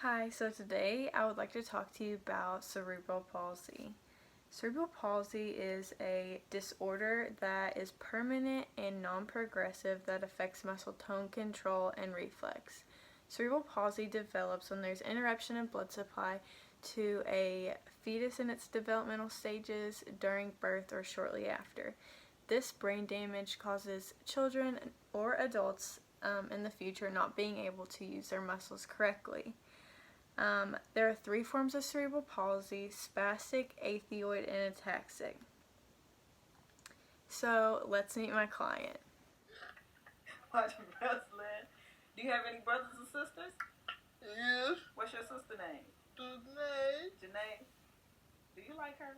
Hi, so today I would like to talk to you about cerebral palsy. Cerebral palsy is a disorder that is permanent and non-progressive that affects muscle tone control and reflex. Cerebral palsy develops when there's interruption of blood supply to a fetus in its developmental stages during birth or shortly after. This brain damage causes children or adults in the future not being able to use their muscles correctly. There are three forms of cerebral palsy: spastic, athetoid, and ataxic. So let's meet my client. Watching wrestling. Do you have any brothers or sisters? Yes. What's your sister name? Janae. Janae. Do you like her?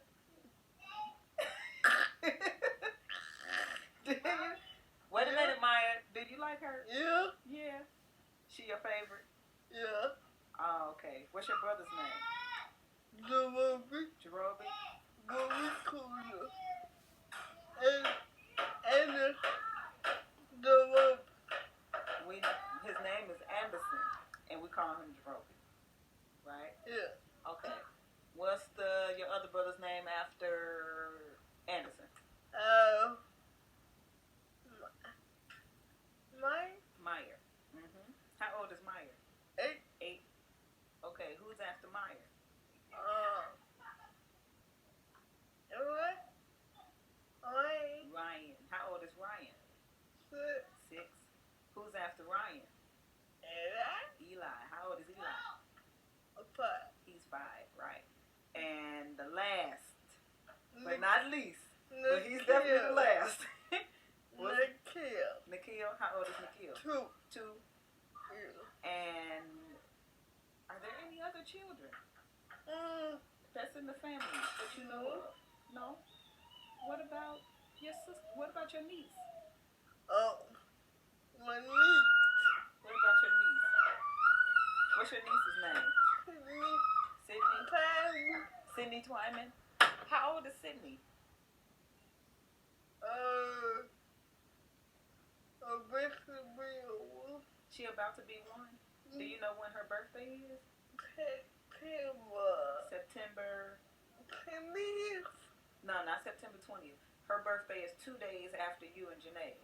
Do you? Wait a minute, Maya. Do you like her? Yeah. Yeah. She your favorite? Yeah. Oh, okay. What's your brother's name? Jerobi. Jerobi? Bobby Cooler. And Jerobi. His name is Anderson, and we call him Jerobi. Right? Yeah. Okay. What's your other brother's name after Anderson? Meyer. Mm-hmm. How old is Meyer? 8. 8. Okay, who's after Meyer? Ryan. How old is Ryan? 6. Who's after Ryan? Eli. How old is Eli? 5. He's 5, right. And the last, but not least, but he's definitely the last. Nikhil. How old is Nikhil? 2. 2. And are there any other children that's in the family that you know of? No? What about your sister? What about your niece? My niece. What about your niece? What's your niece's name? Sydney? Sydney Twyman? How old is Sydney? She about to be 1? Do you know when her birthday is? September. No, not September 20th. Her birthday is 2 days after you and Janae's.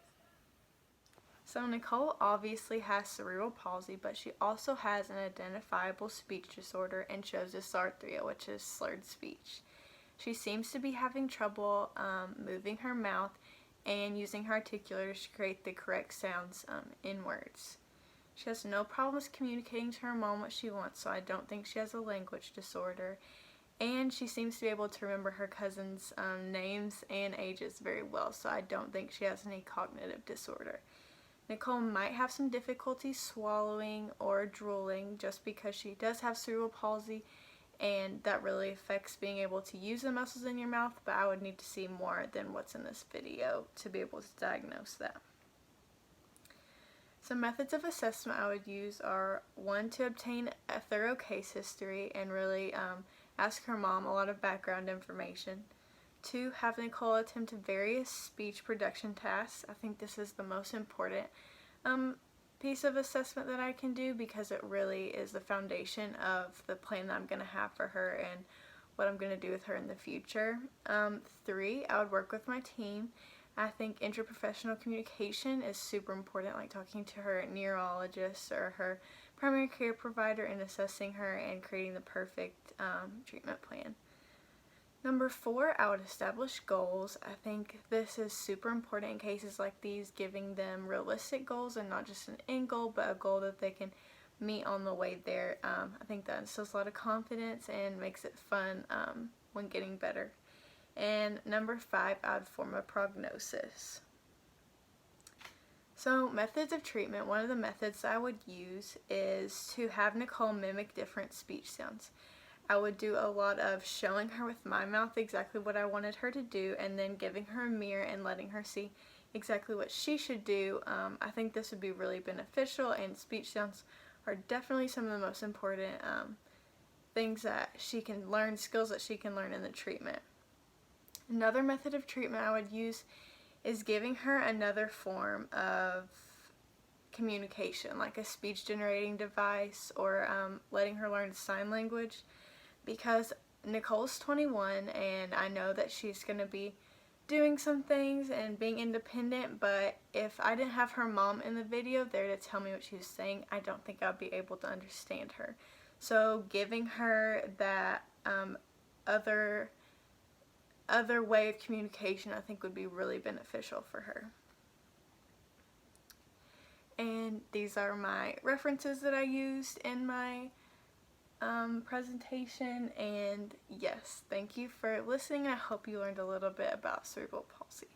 So Nicole obviously has cerebral palsy, but she also has an identifiable speech disorder and shows dysarthria, which is slurred speech. She seems to be having trouble moving her mouth and using her articulators to create the correct sounds in words. She has no problems communicating to her mom what she wants, so I don't think she has a language disorder. And she seems to be able to remember her cousins' names and ages very well, so I don't think she has any cognitive disorder. Nicole might have some difficulty swallowing or drooling just because she does have cerebral palsy, and that really affects being able to use the muscles in your mouth, but I would need to see more than what's in this video to be able to diagnose that. Some methods of assessment I would use are: 1, to obtain a thorough case history and really ask her mom a lot of background information. 2, have Nicole attempt various speech production tasks. I think this is the most important piece of assessment that I can do because it really is the foundation of the plan that I'm going to have for her and what I'm going to do with her in the future. 3, I would work with my team. I think interprofessional communication is super important, like talking to her neurologist or her primary care provider and assessing her and creating the perfect treatment plan. Number 4, I would establish goals. I think this is super important in cases like these, giving them realistic goals and not just an end goal, but a goal that they can meet on the way there. I think that instills a lot of confidence and makes it fun when getting better. And number 5, I would form a prognosis. So methods of treatment, one of the methods I would use is to have Nicole mimic different speech sounds. I would do a lot of showing her with my mouth exactly what I wanted her to do and then giving her a mirror and letting her see exactly what she should do. I think this would be really beneficial, and speech sounds are definitely some of the most important things that she can learn, skills that she can learn in the treatment. Another method of treatment I would use is giving her another form of communication, like a speech generating device, or letting her learn sign language, because Nicole's 21 and I know that she's going to be doing some things and being independent, but if I didn't have her mom in the video there to tell me what she was saying, I don't think I'd be able to understand her. So giving her that other way of communication, I think, would be really beneficial for her. And these are my references that I used in my presentation, and yes, thank you for listening. I hope you learned a little bit about cerebral palsy.